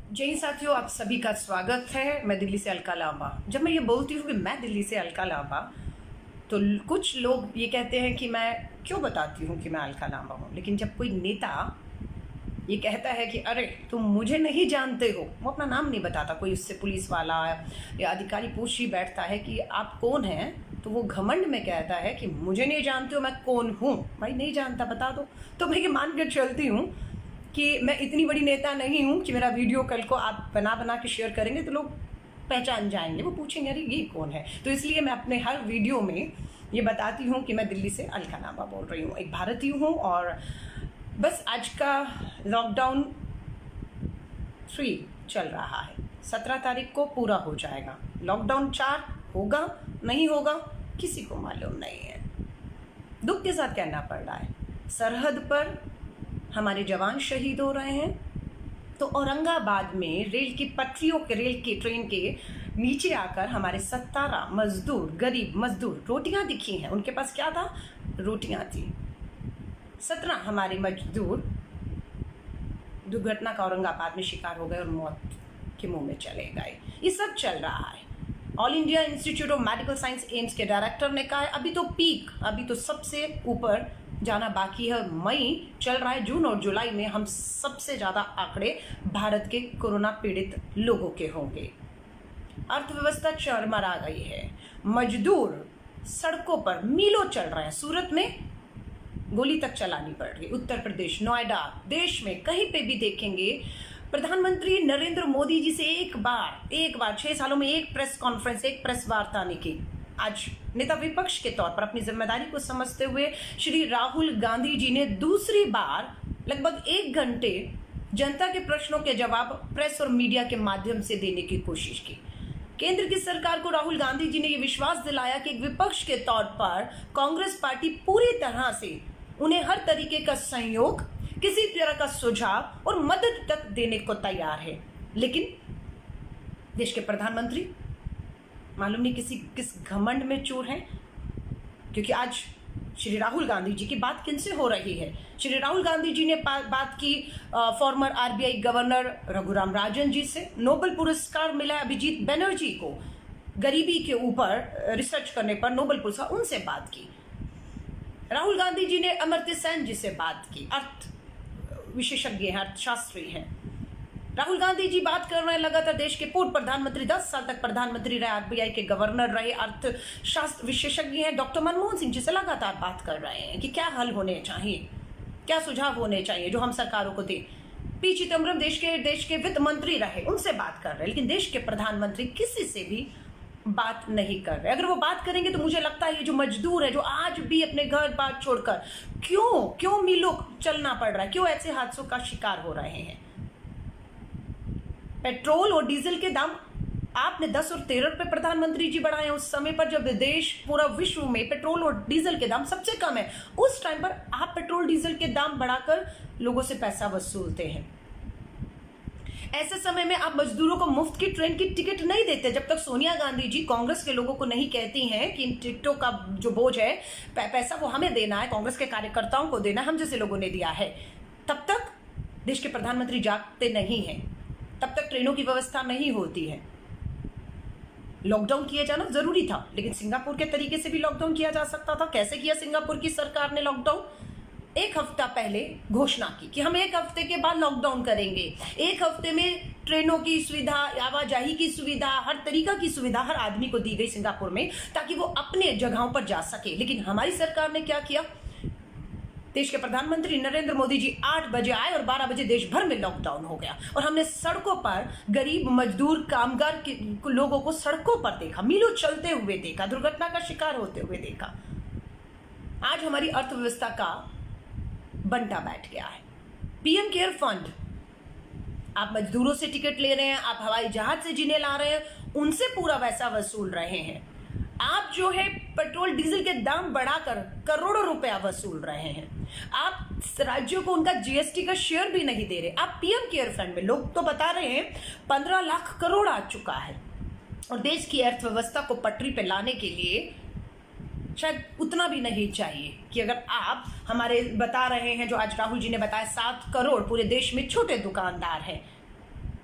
जय हिंद साथियों, आप सभी का स्वागत है। मैं दिल्ली से अलका लांबा। जब मैं ये बोलती हूँ कि मैं दिल्ली से अलका लांबा, तो कुछ लोग ये कहते हैं कि मैं क्यों बताती हूँ कि मैं अलका लांबा हूँ। लेकिन जब कोई नेता ये कहता है कि अरे तुम मुझे नहीं जानते हो, वो अपना नाम नहीं बताता, कोई उससे पुलिस वाला या अधिकारी पूछ ही बैठता है कि आप कौन हैं, तो वो घमंड में कहता है कि मुझे नहीं जानते हो, मैं कौन हूँ। भाई नहीं जानता, बता दो। तो मैं ये मान कर चलती हूँ कि मैं इतनी बड़ी नेता नहीं हूँ कि मेरा वीडियो कल को आप बना बना के शेयर करेंगे तो लोग पहचान जाएंगे, वो पूछेंगे अरे ये कौन है। तो इसलिए मैं अपने हर वीडियो में ये बताती हूँ कि मैं दिल्ली से अलका लांबा बोल रही हूँ, एक भारतीय हूँ। और बस आज का लॉकडाउन 3 चल रहा है, 17 तारीख को पूरा हो जाएगा। लॉकडाउन 4 होगा नहीं होगा किसी को मालूम नहीं है। दुख के साथ कहना पड़ रहा है, सरहद पर हमारे जवान शहीद हो रहे हैं। तो औरंगाबाद में रेल की पटरियों के ट्रेन के नीचे आकर हमारे 17 मजदूर, गरीब मजदूर, रोटियां दिखी हैं। उनके पास क्या था? रोटियां थी। 17 हमारे मजदूर दुर्घटना का औरंगाबाद में शिकार हो गए और मौत के मुंह में चले गए। ये सब चल रहा है। All India institute of medical science AIIMS के डायरेक्टर ने कहा है अभी तो पीक, अभी तो सबसे ऊपर जाना बाकी है। मई चल रहा है, जून और जुलाई में हम सबसे ज्यादा आंकड़े भारत के कोरोना पीड़ित लोगों के होंगे। अर्थव्यवस्था चरमरा गई है, मजदूर सड़कों पर मीलों चल रहे हैं। सूरत में गोली तक चलानी पड़ रही, उत्तर प्रदेश, नोएडा, देश में कहीं पे भी देखेंगे। प्रधानमंत्री नरेंद्र मोदी जी से एक बार 6 सालों में एक प्रेस कॉन्फ्रेंस, एक प्रेस वार्ता नहीं की। आज नेता विपक्ष के तौर पर अपनी जिम्मेदारी को समझते हुए श्री राहुल गांधी जी ने दूसरी बार लगभग 1 घंटे जनता के प्रश्नों के जवाब प्रेस और मीडिया के माध्यम से देने की कोशिश की। केंद्र की सरकार को राहुल गांधी जी ने यह विश्वास दिलाया कि विपक्ष के तौर पर कांग्रेस पार्टी पूरी तरह से उन्हें हर तरीके का सहयोग, किसी तरह का सुझाव और मदद तक देने को तैयार है। लेकिन देश के प्रधानमंत्री मालूम नहीं किस घमंड में चूर हैं, क्योंकि आज श्री राहुल गांधी जी की बात किनसे हो रही है? श्री राहुल गांधी जी ने बात की farmer RBI governor Raghuram Rajan ji से। नोबेल पुरस्कार मिला अभिजीत बनर्जी को, गरीबी के ऊपर रिसर्च करने पर नोबेल पुरस्कार, उनसे बात की। राहुल गांधी जी ने अमर्त्य सेन जी से बात की, अर्थ विशेषज्ञ हैं, अर्थशास्त्री हैं। राहुल गांधी जी बात कर रहे हैं लगातार देश के पूर्व प्रधानमंत्री, 10 साल तक प्रधानमंत्री रहे, आरबीआई के गवर्नर रहे, अर्थशास्त्र विशेषज्ञ हैं, डॉक्टर मनमोहन सिंह जी से लगातार बात कर रहे हैं कि क्या हल होने चाहिए, क्या सुझाव होने चाहिए जो हम सरकारों को दें। पी चिदम्बरम देश के वित्त मंत्री रहे, उनसे बात कर रहे हैं। लेकिन देश के प्रधानमंत्री किसी से भी बात नहीं कर रहे। अगर वो बात करेंगे तो मुझे लगता है ये जो मजदूर है, जो आज भी अपने घर बार छोड़कर क्यों मीलों चलना पड़ रहा है, क्यों ऐसे हादसों का शिकार हो रहे हैं। पेट्रोल और डीजल के दाम आपने 10 और 13 रुपए प्रधानमंत्री जी बढ़ाए उस समय पर जब देश पूरा विश्व में पेट्रोल और डीजल के दाम सबसे कम है। उस टाइम पर आप पेट्रोल डीजल के दाम बढ़ाकर लोगों से पैसा वसूलते हैं। ऐसे समय में आप मजदूरों को मुफ्त की ट्रेन की टिकट नहीं देते। जब तक सोनिया गांधी जी कांग्रेस के लोगों को नहीं कहती हैं कि इन टिकटों का जो बोझ है, पैसा वो हमें देना है, कांग्रेस के कार्यकर्ताओं को देना, हम जैसे लोगों ने दिया है, तब तक देश के प्रधानमंत्री जागते नहीं हैं, तब तक ट्रेनों की व्यवस्था नहीं होती है। लॉकडाउन किया जाना जरूरी था, लेकिन सिंगापुर के तरीके से भी लॉकडाउन किया जा सकता था। कैसे किया सिंगापुर की सरकार ने लॉकडाउन? 1 हफ्ता पहले घोषणा की कि हम 1 हफ्ते के बाद लॉकडाउन करेंगे। 1 हफ्ते में ट्रेनों की सुविधा, आवाजाही की सुविधा, हर तरीका की सुविधा हर आदमी को दी गई सिंगापुर में, ताकि वो अपने जगहों पर जा सके। लेकिन हमारी सरकार ने क्या किया? देश के प्रधानमंत्री नरेंद्र मोदी जी 8 बजे आए और 12 बजे देश भर में लॉकडाउन हो गया। और हमने सड़कों पर गरीब मजदूर, कामगार के लोगों को सड़कों पर देखा, मीलों चलते हुए देखा, दुर्घटना का शिकार होते हुए देखा। आज हमारी अर्थव्यवस्था का बंटा बैठ गया है। पीएम केयर फंड, आप मजदूरों से टिकट ले रहे हैं, आप हवाई जहाज से जिन्हें ला रहे हैं, उनसे पूरा वैसा वसूल रहे हैं। आप जो है पेट्रोल डीजल के दाम बढ़ाकर करोड़ों रुपया वसूल रहे हैं। आप राज्यों को उनका जीएसटी का शेयर भी नहीं दे रहे। आप पीएम केयर फंड में, लोग तो बता रहे हैं 15 लाख करोड़ आ चुका है, और देश की अर्थव्यवस्था को पटरी पे लाने के लिए शायद उतना भी नहीं चाहिए कि अगर आप हमारे बता रहे हैं, जो आज राहुल जी ने बताया 7 करोड़ पूरे देश में छोटे दुकानदार हैं,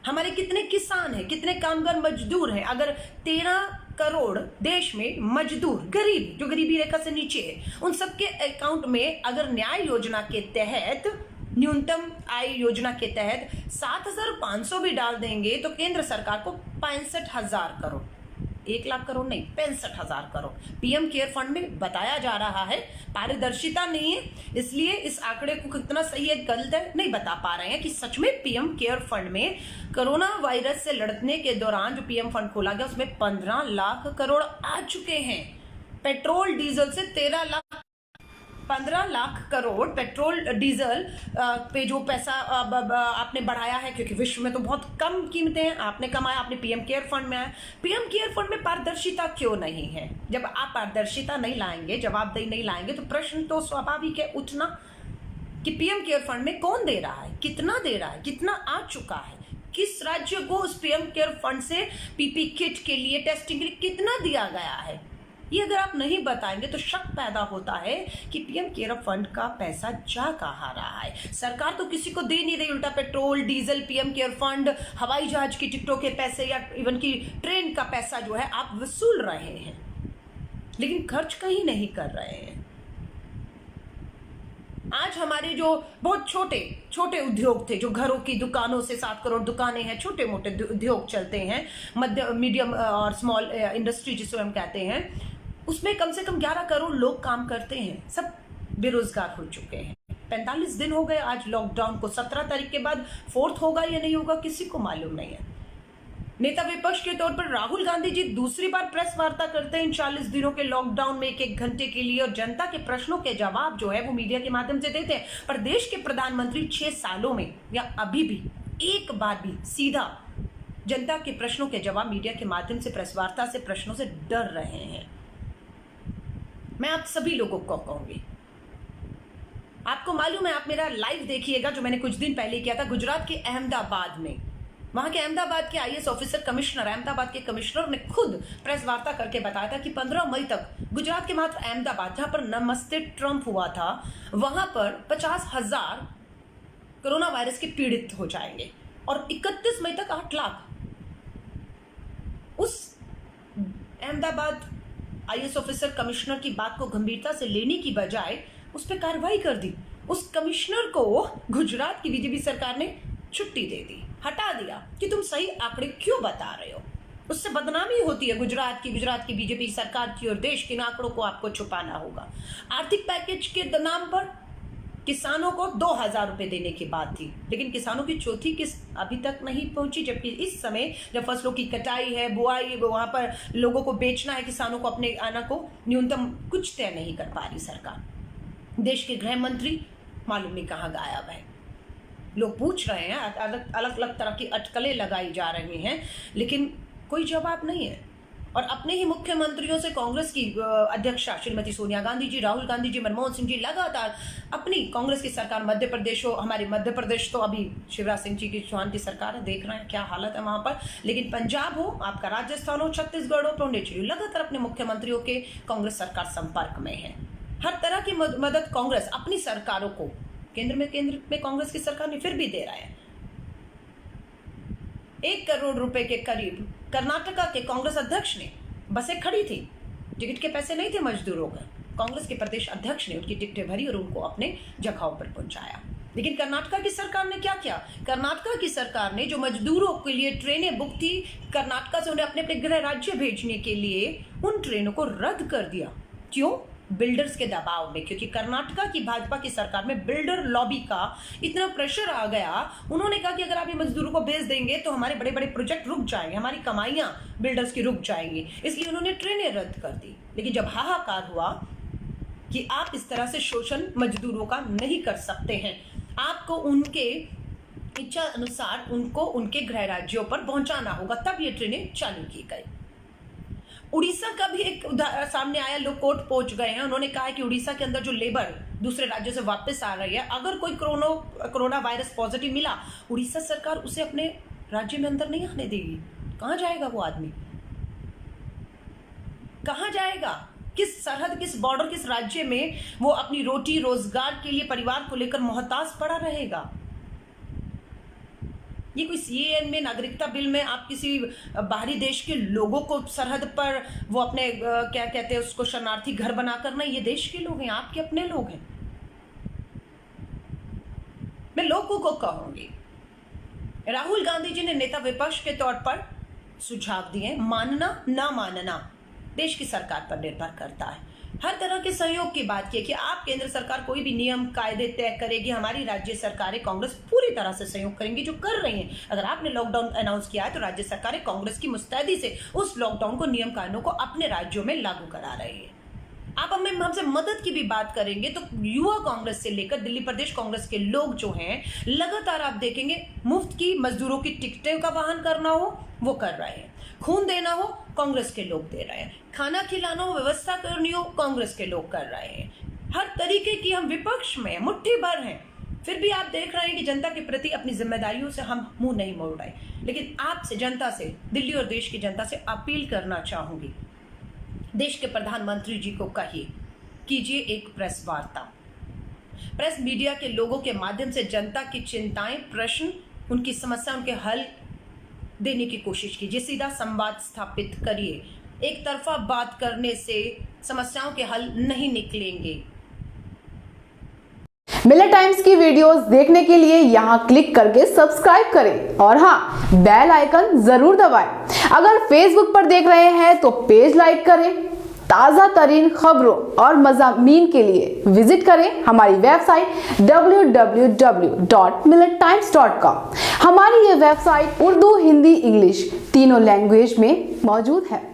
हमारे कितने किसान हैं, कितने कामगार मजदूर हैं। अगर 13 करोड़ देश में मजदूर, गरीब, जो गरीबी रेखा से नीचे है, उन सबके अकाउंट में अगर न्याय योजना के तहत, न्यूनतम आय योजना के तहत 7,500 भी डाल देंगे तो केंद्र सरकार को 65,000 करोड़, 1 लाख करोड़ नहीं, 65,000 करोड़ पीएम केयर फंड में बताया जा रहा है। पारदर्शिता नहीं है, इसलिए इस आंकड़े को कितना सही है गलत है नहीं बता पा रहे हैं कि सच में पीएम केयर फंड में कोरोना वायरस से लड़ने के दौरान जो पीएम फंड खोला गया उसमें 15 लाख करोड़ आ चुके हैं। पेट्रोल डीजल से 15 लाख करोड़ पेट्रोल डीजल पे जो पैसा आपने बढ़ाया है, क्योंकि विश्व में तो बहुत कम कीमतें हैं, आपने कमाया, आपने पीएम केयर फंड में आया। पीएम केयर फंड में पारदर्शिता क्यों नहीं है? जब आप पारदर्शिता नहीं लाएंगे, जवाबदेही नहीं लाएंगे, तो प्रश्न तो स्वाभाविक है उठना कि पीएम केयर फंड में कौन दे रहा है, कितना दे रहा है, कितना आ चुका है, किस राज्य को उस पीएम केयर फंड से पीपी किट के लिए, टेस्टिंग के लिए कितना दिया गया है। ये अगर आप नहीं बताएंगे तो शक पैदा होता है कि पीएम केयर फंड का पैसा जा कहाँ रहा है। सरकार तो किसी को दे नहीं रही, उल्टा petrol diesel, PM care fund, हवाई जहाज की टिकटों के पैसे या इवन की ट्रेन का पैसा जो है आप वसूल रहे हैं, लेकिन खर्च कहीं नहीं कर रहे हैं। आज हमारे जो बहुत छोटे छोटे उद्योग थे, जो घरों की दुकानों से 7 करोड़ दुकानें हैं, छोटे मोटे उद्योग चलते हैं, मध्य मीडियम और स्मॉल इंडस्ट्री जिसे हम कहते हैं, उसमें कम से कम 11 करोड़ लोग काम करते हैं, सब बेरोजगार हो चुके हैं। 45 दिन हो गए आज लॉकडाउन को, 17 तारीख के बाद 4th होगा या नहीं होगा किसी को मालूम नहीं है। नेता विपक्ष के तौर पर राहुल गांधी जी दूसरी बार प्रेस वार्ता करते हैं इन 40 दिनों के लॉकडाउन में 1-1 घंटे के लिए, और जनता के प्रश्नों के जवाब जो है वो मीडिया के माध्यम से देते हैं। पर देश के प्रधानमंत्री 6 सालों में या अभी भी एक बार भी सीधा जनता के प्रश्नों के जवाब मीडिया के माध्यम से, प्रेस वार्ता से, प्रश्नों से डर रहे हैं। मैं आप सभी लोगों को कहूंगी, आपको मालूम है, आप मेरा लाइव देखिएगा जो मैंने कुछ दिन पहले किया था गुजरात के अहमदाबाद में। वहां के अहमदाबाद के आईएएस ऑफिसर कमिश्नर, अहमदाबाद के कमिश्नर ने खुद प्रेस वार्ता करके बताया था कि 15 मई तक गुजरात के मात्र अहमदाबाद, जहां पर नमस्ते ट्रंप हुआ था, वहां पर 50,000 कोरोना वायरस के पीड़ित हो जाएंगे और 31 मई तक 8 लाख। उस अहमदाबाद आईएएस ऑफिसर कमिश्नर की बात को गंभीरता से लेने की बजाय उस पर कार्रवाई कर दी। उस कमिश्नर को गुजरात की बीजेपी सरकार ने छुट्टी दे दी, हटा दिया कि तुम सही आंकड़े क्यों बता रहे हो। उससे बदनामी होती है गुजरात की बीजेपी सरकार की, और देश के आंकड़ों को आपको छुपाना होगा। आर्थिक पैकेज के नाम पर किसानों को 2,000 रुपए देने की बात थी, लेकिन किसानों की चौथी किस्त अभी तक नहीं पहुंची, जबकि इस समय जब फसलों की कटाई है, बुआई, वहां पर लोगों को बेचना है, किसानों को अपने आना को न्यूनतम कुछ तय नहीं कर पा रही सरकार। देश के गृह मंत्री मालूम नहीं कहाँ गायब है। लोग पूछ रहे हैं, अलग अलग तरह की अटकलें लगाई जा रही हैं, लेकिन कोई जवाब नहीं है। और अपने ही मुख्यमंत्रियों से कांग्रेस की अध्यक्षा श्रीमती सोनिया गांधी जी, राहुल गांधी जी, मनमोहन सिंह जी लगातार अपनी कांग्रेस की सरकार, मध्य प्रदेश हो, हमारे मध्य प्रदेश तो अभी शिवराज सिंह जी की चौहान की सरकार है, देख रहे हैं क्या हालत है वहां पर, लेकिन पंजाब हो, आपका राजस्थान हो, छत्तीसगढ़ हो, पुडुचेरी, लगातार अपने मुख्यमंत्रियों के कांग्रेस सरकार संपर्क में है। हर तरह की मदद कांग्रेस अपनी सरकारों को, केंद्र में कांग्रेस की सरकार ने फिर भी दे रहा है। 1 करोड़ रुपए के करीब कर्नाटका के कांग्रेस अध्यक्ष ने, बसें खड़ी थी, टिकट के पैसे नहीं थे मजदूरों का, कांग्रेस के प्रदेश अध्यक्ष ने उनकी टिकटें भरी और उनको अपने जगहों पर पहुंचाया। लेकिन कर्नाटका की सरकार ने क्या किया? कर्नाटका की सरकार ने जो मजदूरों के लिए ट्रेनें बुक थी कर्नाटका से उन्हें अपने अपने गृह राज्य भेजने के लिए, उन ट्रेनों को रद्द कर दिया। क्यों? बिल्डर्स के दबाव में, क्योंकि कर्नाटका की भाजपा की सरकार में बिल्डर लॉबी का इतना प्रेशर आ गया, उन्होंने कहा कि अगर आप ये मजदूरों को भेज देंगे तो हमारे बड़े बड़े प्रोजेक्ट रुक जाएंगे, हमारी कमाइयां बिल्डर्स की रुक जाएंगी, इसलिए उन्होंने ट्रेनें रद्द कर दी। लेकिन जब हाहाकार हुआ कि आप इस तरह से शोषण मजदूरों का नहीं कर सकते हैं, आपको उनके इच्छा अनुसार उनको उनके गृह राज्यों पर पहुंचाना होगा, तब ये ट्रेनें चालू की गई। उड़ीसा का भी एक सामने आया, लोग कोर्ट पहुंच गए हैं, उन्होंने कहा है कि उड़ीसा के अंदर जो लेबर दूसरे राज्यों से वापस आ रही है, अगर कोई कोरोना वायरस पॉजिटिव मिला, उड़ीसा सरकार उसे अपने राज्य में अंदर नहीं आने देगी। कहां जाएगा वो आदमी? कहां जाएगा? किस सरहद, किस बॉर्डर, किस राज्य में वो अपनी रोटी रोजगार के लिए परिवार को लेकर मोहताज पड़ा रहेगा? ये कोई सीएए में, नागरिकता बिल में आप किसी बाहरी देश के लोगों को सरहद पर वो अपने क्या कहते हैं उसको, शरणार्थी घर बनाकर, नहीं, ये देश के लोग हैं, आपके अपने लोग हैं। मैं लोगों को कहूंगी, राहुल गांधी जी ने नेता विपक्ष के तौर पर सुझाव दिए, मानना ना मानना देश की सरकार पर निर्भर करता है। हर तरह के सहयोग की बात की कि आप केंद्र सरकार कोई भी नियम कायदे तय करेगी, हमारी राज्य सरकारें कांग्रेस पूरी तरह से सहयोग करेंगी, जो कर रही हैं। अगर आपने लॉकडाउन अनाउंस किया है तो राज्य सरकारें कांग्रेस की मुस्तैदी से उस लॉकडाउन को, नियम कानूनों को अपने राज्यों में लागू करा रही है। आप हमें हमसे मदद की भी बात करेंगे तो युवा कांग्रेस से लेकर दिल्ली प्रदेश कांग्रेस के लोग जो हैं, लगातार आप देखेंगे मुफ्त की मजदूरों की टिकटें का वाहन करना हो वो कर रहे हैं, खून देना हो कांग्रेस के लोग दे रहे हैं, खाना खिलाना हो, व्यवस्था करनी हो, कांग्रेस के लोग कर रहे हैं। हर तरीके की हम विपक्ष में मुट्ठी भर हैं, फिर भी आप देख रहे हैं कि जनता के प्रति अपनी जिम्मेदारियों से हम मुंह नहीं मोड़ रहे। लेकिन आपसे, जनता से, दिल्ली और देश की जनता से अपील करना चाहूंगी, देश के प्रधानमंत्री जी को कहिए, कीजिए एक प्रेस वार्ता, प्रेस मीडिया के लोगों के माध्यम से जनता की चिंताएं, प्रश्न, उनकी समस्या, उनके हल देने की कोशिश कीजिए, सीधा संवाद स्थापित करिए। एक तरफा बात करने से समस्याओं के हल नहीं निकलेंगे। मिलर टाइम्स की वीडियोस देखने के लिए यहां क्लिक करके सब्सक्राइब करें और हाँ, बेल आइकन जरूर दबाएं। अगर फेसबुक पर देख रहे हैं तो पेज लाइक करें। ताजा तरीन खबरों और मज़ामीन के लिए विजिट करें हमारी वेबसाइट www.millertimes.com। हमारी ये वेबसाइट उर्दू, हिंदी, इंग्लिश तीनों लैंग्वेज में मौजूद है।